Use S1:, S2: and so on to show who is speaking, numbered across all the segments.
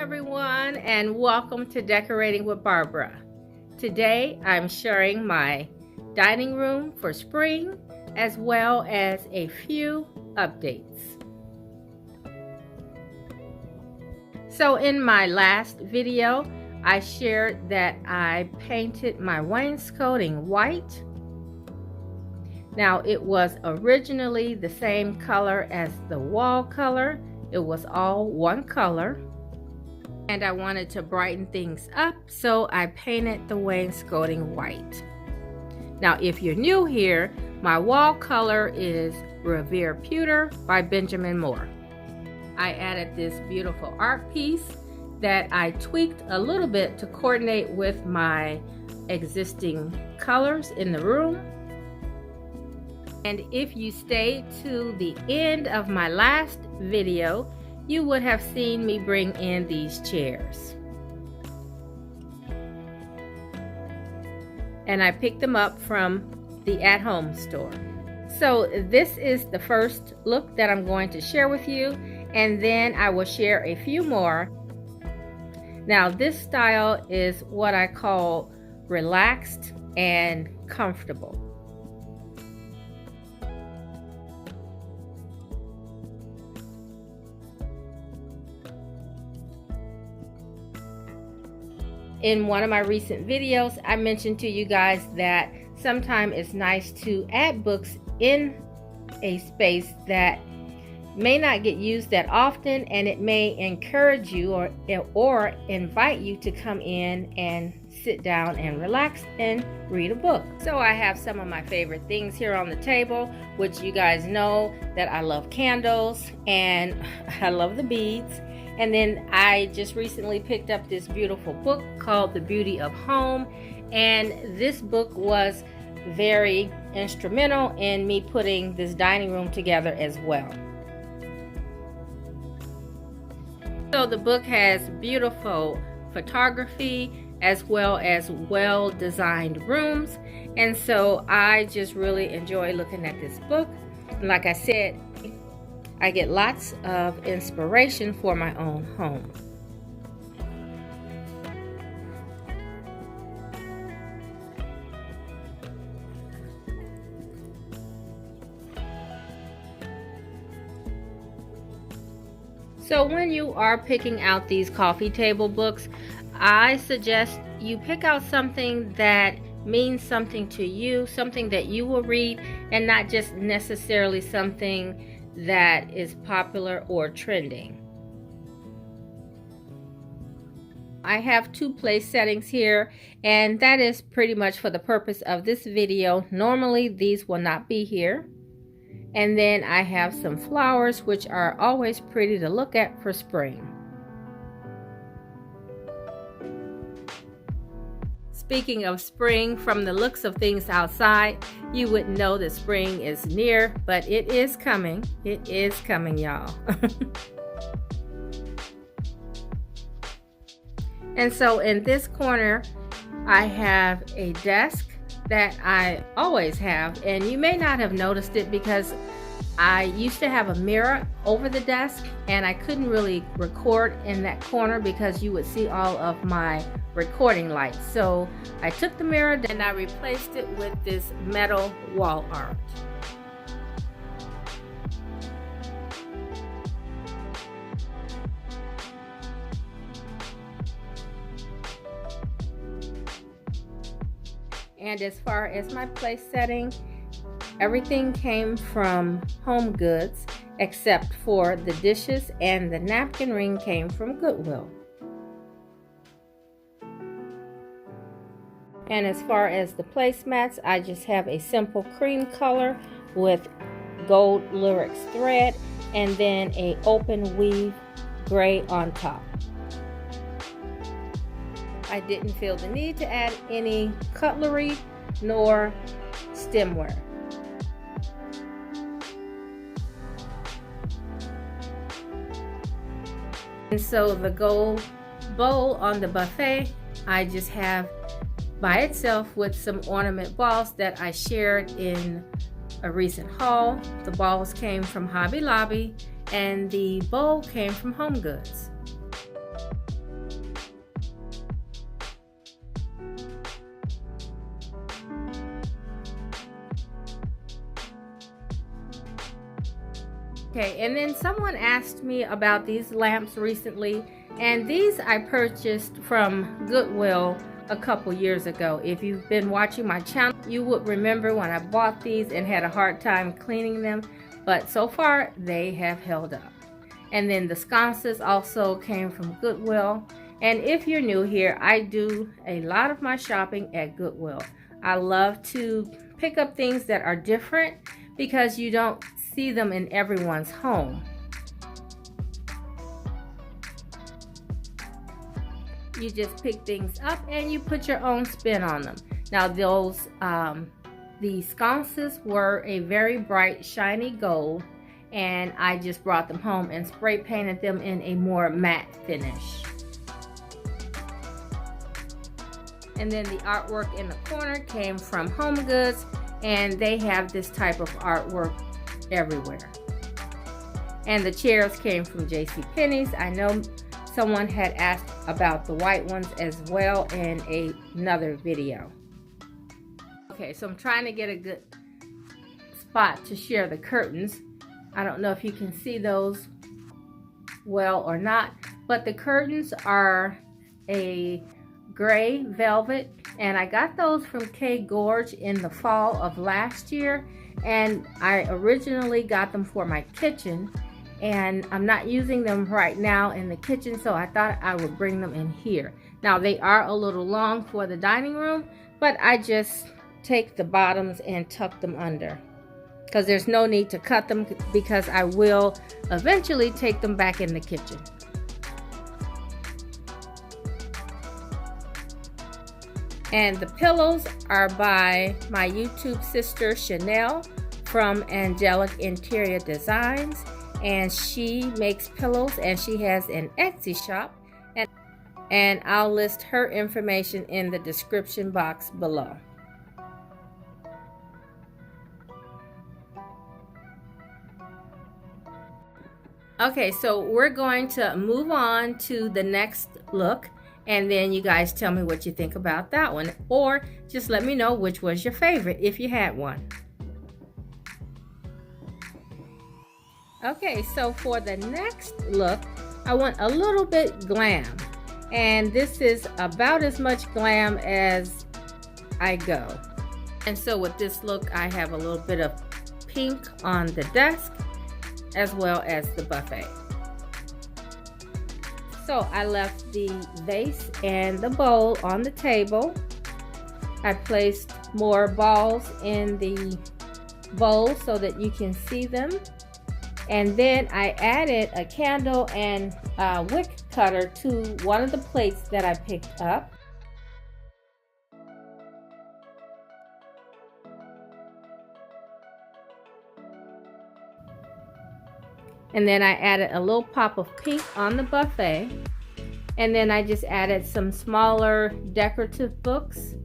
S1: everyone, and welcome to Decorating with Barbara. Today I'm sharing my dining room for spring as well as a few updates. So in my last video I shared that I painted my wainscoting white. Now it was originally the same color as the wall color. It was all one color. And I wanted to brighten things up, so I painted the wainscoting white. Now if you're new here, my wall color is Revere Pewter by Benjamin Moore. I added this beautiful art piece that I tweaked a little bit to coordinate with my existing colors in the room. And if you stayed to the end of my last video, you would have seen me bring in these chairs. And I picked them up from the at-home store. So this is the first look that I'm going to share with you, and then I will share a few more. Now this style is what I call relaxed and comfortable. In one of my recent videos, I mentioned to you guys that sometimes it's nice to add books in a space that may not get used that often, and it may encourage you or invite you to come in and sit down and relax and read a book. So I have some of my favorite things here on the table, which you guys know that I love candles and I love the beads. And then I just recently picked up this beautiful book called The Beauty of Home, and this book was very instrumental in me putting this dining room together as well. So the book has beautiful photography as well as well-designed rooms, and so I just really enjoy looking at this book. And like I said, I get lots of inspiration for my own home. So when you are picking out these coffee table books, I suggest you pick out something that means something to you, something that you will read, and not just necessarily something that is popular or trending. I have two place settings here, and that is pretty much for the purpose of this video. Normally these will not be here. And then I have some flowers, which are always pretty to look at for spring. Speaking of spring, from the looks of things outside, you would know that spring is near, but it is coming. It is coming, y'all. And so in this corner, I have a desk that I always have, and you may not have noticed it because I used to have a mirror over the desk, and I couldn't really record in that corner because you would see all of my recording lights. So I took the mirror and I replaced it with this metal wall art. And as far as my place setting, everything came from Home Goods except for the dishes, and the napkin ring came from Goodwill. And as far as the placemats, I just have a simple cream color with gold Lyrics thread and then a open weave gray on top. I didn't feel the need to add any cutlery nor stemware. And so the gold bowl on the buffet, I just have by itself with some ornament balls that I shared in a recent haul. The balls came from Hobby Lobby and the bowl came from Home Goods. Okay, and then someone asked me about these lamps recently, and these I purchased from Goodwill a couple years ago. If you've been watching my channel, you would remember when I bought these and had a hard time cleaning them, but so far they have held up. And then the sconces also came from Goodwill. And if you're new here, I do a lot of my shopping at Goodwill. I love to pick up things that are different because you don't see them in everyone's home. You just pick things up and you put your own spin on them. Now those the sconces were a very bright shiny gold, and I just brought them home and spray painted them in a more matte finish. And then the artwork in the corner came from Home Goods, and they have this type of artwork everywhere. And the chairs came from JCPenney's. I know someone had asked about the white ones as well in another video. Okay, so I'm trying to get a good spot to share the curtains. I don't know if you can see those well or not, but the curtains are a gray velvet, and I got those from K Gorge in the fall of last year, and I originally got them for my kitchen, and I'm not using them right now in the kitchen, so I thought I would bring them in here. Now they are a little long for the dining room, but I just take the bottoms and tuck them under, because there's no need to cut them, because I will eventually take them back in the kitchen. And the pillows are by my YouTube sister Shenell from Angelic Interior Designs, and she makes pillows and she has an Etsy shop, and I'll list her information in the description box below. Okay, so we're going to move on to the next look, and then you guys tell me what you think about that one, or just let me know which was your favorite if you had one. Okay, so for the next look, I want a little bit glam, and this is about as much glam as I go. And so with this look, I have a little bit of pink on the desk as well as the buffet. So I left the vase and the bowl on the table. I placed more balls in the bowl so that you can see them. And then I added a candle and a wick cutter to one of the plates that I picked up. And then I added a little pop of pink on the buffet. And then I just added some smaller decorative books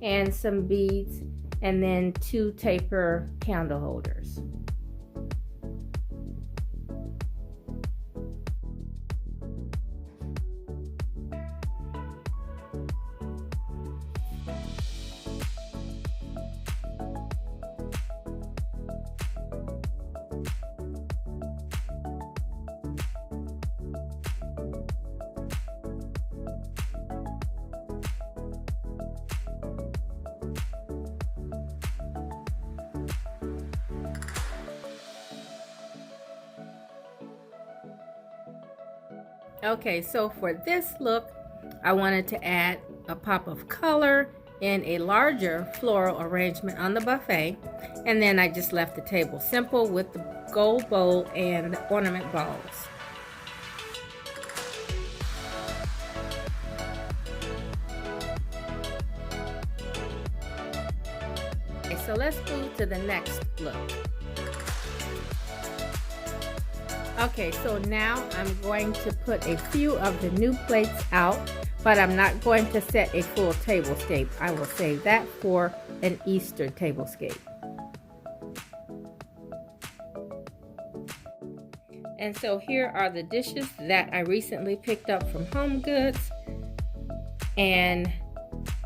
S1: and some beads, and then 2 taper candle holders. Okay, so for this look, I wanted to add a pop of color in a larger floral arrangement on the buffet, and then I just left the table simple with the gold bowl and the ornament balls. Okay, so let's move to the next look. Okay, so now I'm going to put a few of the new plates out, but I'm not going to set a full tablescape. I will save that for an Easter tablescape. And so here are the dishes that I recently picked up from Home Goods, and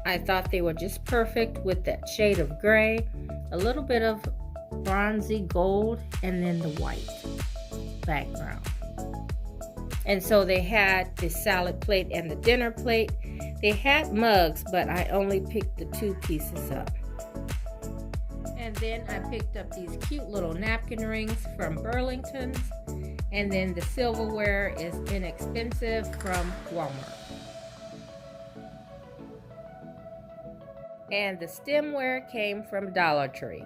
S1: I thought they were just perfect with that shade of gray, a little bit of bronzy gold, and then the white. background. And so they had the salad plate and the dinner plate. They had mugs, but I only picked the 2 pieces up. And then I picked up these cute little napkin rings from Burlington's. And then the silverware is inexpensive from Walmart. And the stemware came from Dollar Tree.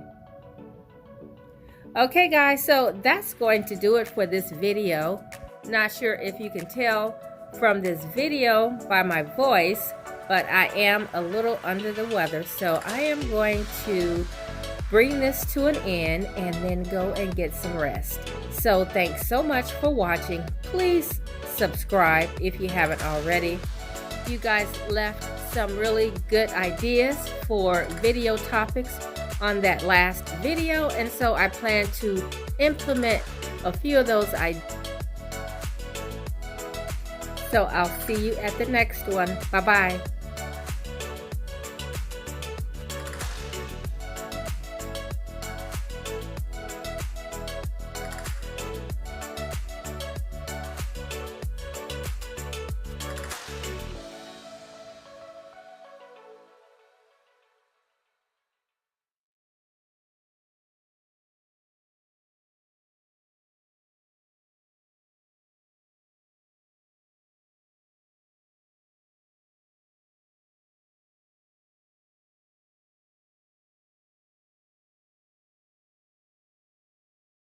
S1: Okay guys, so that's going to do it for this video. Not sure if you can tell from this video by my voice, but I am a little under the weather, so I am going to bring this to an end and then go and get some rest. So thanks so much for watching. Please subscribe if you haven't already. You guys left some really good ideas for video topics on that last video, and so I plan to implement a few of those ideas. So I'll see you at the next one. Bye-bye.